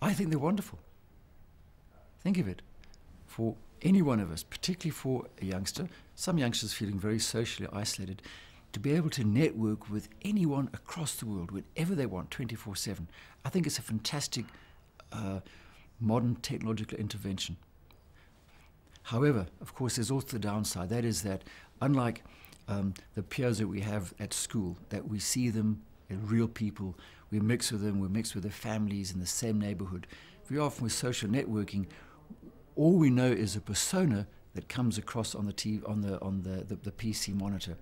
I think they're wonderful. Think of it. For any one of us, particularly for a youngster, some youngsters feeling very socially isolated, to be able to network with anyone across the world, whenever they want, 24/7, I think it's a fantastic modern technological intervention. However, of course, there's also the downside. That is that, unlike the peers that we have at school, that we see them as real people, we mix with them, we mix with their families in the same neighborhood. Very often with social networking, all we know is a persona that comes across on the TV, on the PC monitor.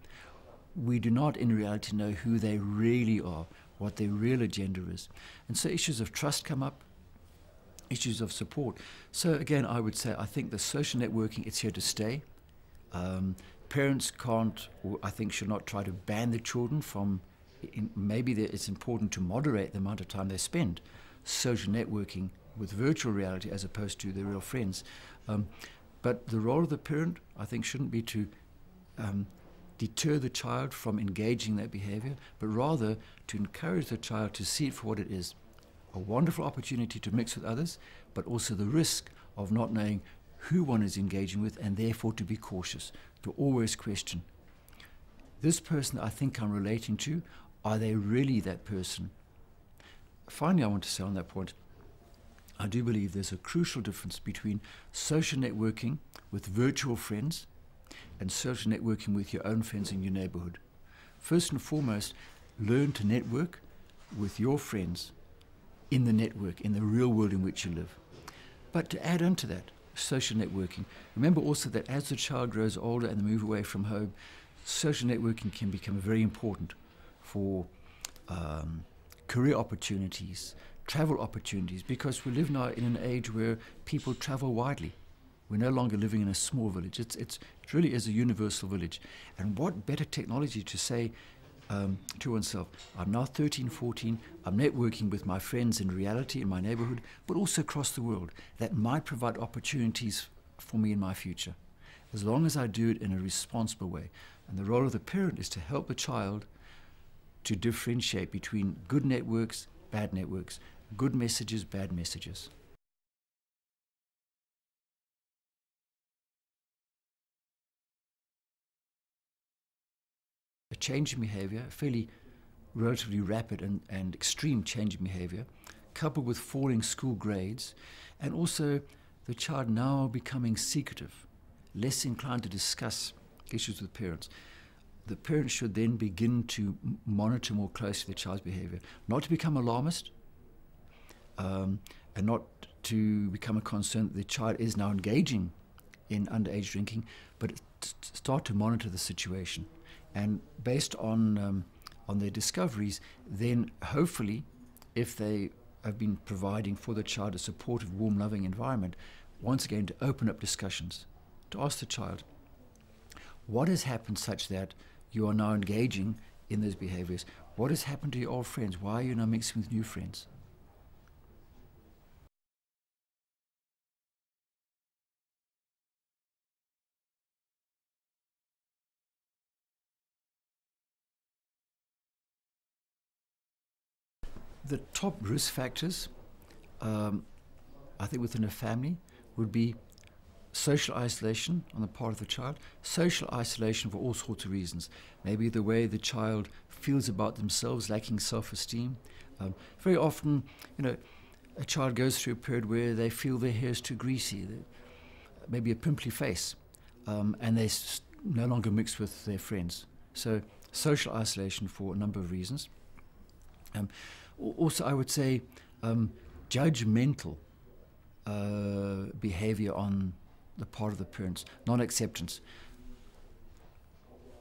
We do not in reality know who they really are, what their real agenda is. And so issues of trust come up, issues of support. So again, I would say I think the social networking, it's here to stay. Parents can't, or I think should not try to ban the children from, maybe it's important to moderate the amount of time they spend social networking with virtual reality as opposed to their real friends. But the role of the parent, I think, shouldn't be to deter the child from engaging that behavior, but rather to encourage the child to see it for what it is. A wonderful opportunity to mix with others, but also the risk of not knowing who one is engaging with, and therefore to be cautious, to always question. This person I think I'm relating to, are they really that person? Finally, I want to say on that point, I do believe there's a crucial difference between social networking with virtual friends and social networking with your own friends in your neighborhood. First and foremost, learn to network with your friends in the network, in the real world in which you live. But to add on to that, social networking, remember also that as the child grows older and they move away from home, social networking can become very important for career opportunities, travel opportunities, because we live now in an age where people travel widely. We're no longer living in a small village. It really is a universal village. And what better technology to say to oneself, I'm now 13, 14, I'm networking with my friends in reality in my neighborhood, but also across the world, that might provide opportunities for me in my future, as long as I do it in a responsible way. And the role of the parent is to help the child to differentiate between good networks, bad networks, good messages, bad messages. A change in behavior, a fairly relatively rapid and extreme change in behavior, coupled with falling school grades, and also the child now becoming secretive, less inclined to discuss issues with parents. The parents should then begin to monitor more closely the child's behavior, not to become alarmist, and not to become a concern that the child is now engaging in underage drinking, but start to monitor the situation. And based on their discoveries, then hopefully, if they have been providing for the child a supportive, warm, loving environment, once again to open up discussions, to ask the child, what has happened such that you are now engaging in those behaviors? What has happened to your old friends? Why are you now mixing with new friends? The top risk factors, I think within a family, would be social isolation on the part of the child, social isolation for all sorts of reasons. Maybe the way the child feels about themselves, lacking self-esteem. Very often, a child goes through a period where they feel their hair is too greasy, maybe a pimply face, and they no longer mix with their friends. So social isolation for a number of reasons. Also, I would say judgmental behavior on the part of the parents, non-acceptance.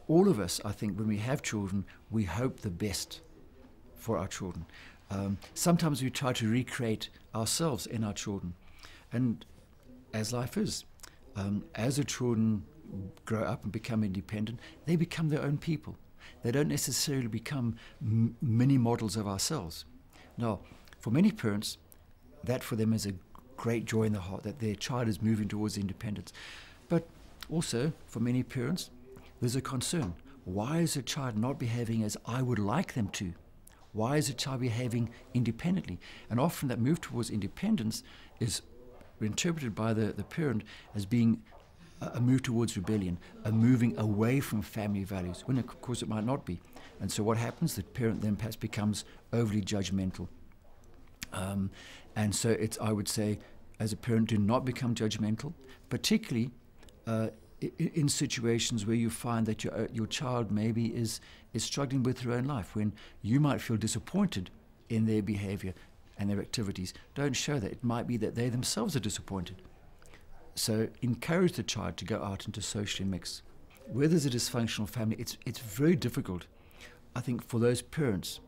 All of us, I think, when we have children, we hope the best for our children. Sometimes we try to recreate ourselves in our children. And as life is, as the children grow up and become independent, they become their own people. They don't necessarily become mini models of ourselves. Now, for many parents, that for them is a great joy in the heart that their child is moving towards independence. But also, for many parents, there's a concern. Why is a child not behaving as I would like them to? Why is the child behaving independently? And often that move towards independence is interpreted by the parent as being a move towards rebellion, a moving away from family values, when of course it might not be. And so what happens? The parent then perhaps becomes overly judgmental. And so it's, I would say, as a parent, do not become judgmental, particularly in situations where you find that your child maybe is struggling with their own life, when you might feel disappointed in their behavior and their activities. Don't show that. It might be that they themselves are disappointed. So encourage the child to go out into socially mix. Where there's a dysfunctional family, it's very difficult, I think, for those parents,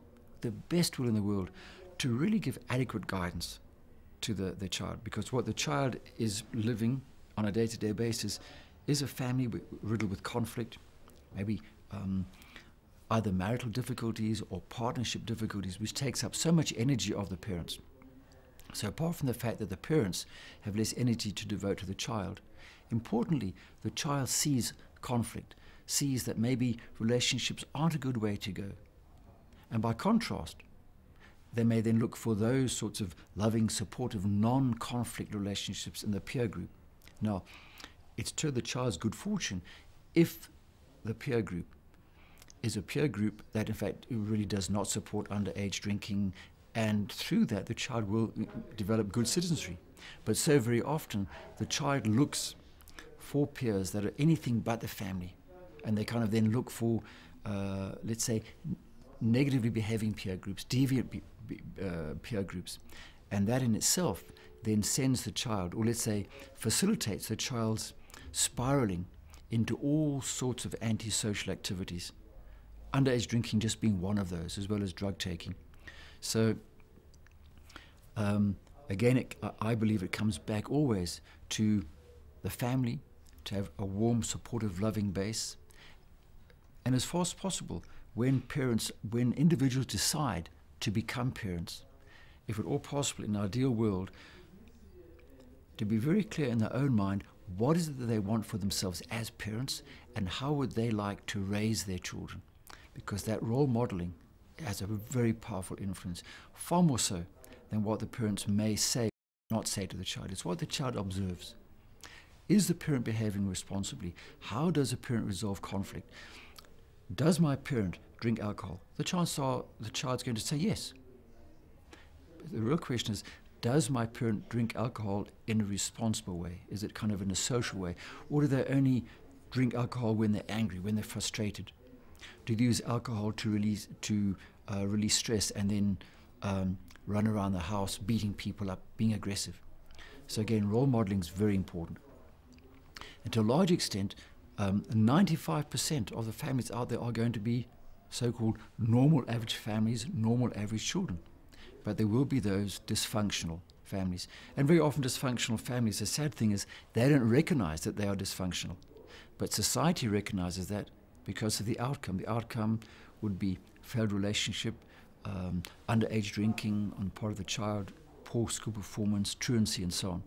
the best will in the world, to really give adequate guidance to the child, because what the child is living on a day-to-day basis is a family riddled with conflict, maybe either marital difficulties or partnership difficulties, which takes up so much energy of the parents. So apart from the fact that the parents have less energy to devote to the child, importantly, the child sees conflict, sees that maybe relationships aren't a good way to go. And by contrast, they may then look for those sorts of loving, supportive, non-conflict relationships in the peer group. Now, it's to the child's good fortune if the peer group is a peer group that in fact really does not support underage drinking, and through that the child will develop good citizenry. But so very often the child looks for peers that are anything but the family, and they kind of then look for, let's say, negatively behaving peer groups, deviant peer groups, and that in itself then sends the child, or let's say facilitates the child's spiraling into all sorts of antisocial activities, underage drinking just being one of those, as well as drug taking. So again, I believe it comes back always to the family, to have a warm, supportive, loving base, and as far as possible, when individuals decide to become parents, if at all possible in an ideal world, to be very clear in their own mind what is it that they want for themselves as parents, and how would they like to raise their children, because that role modeling has a very powerful influence, far more so than what the parents may say or not say to the child. It's what the child observes. Is the parent behaving responsibly? How does a parent resolve conflict? Does my parent drink alcohol? The chances are the child's going to say yes. But the real question is, does my parent drink alcohol in a responsible way? Is it kind of in a social way? Or do they only drink alcohol when they're angry, when they're frustrated? Do they use alcohol to release stress and then run around the house beating people up, being aggressive? So again, role modeling is very important. And to a large extent, 95% of the families out there are going to be so-called normal average families, normal average children. But there will be those dysfunctional families. And very often dysfunctional families, the sad thing is, they don't recognize that they are dysfunctional. But society recognizes that because of the outcome. The outcome would be failed relationship, underage drinking on the part of the child, poor school performance, truancy, and so on.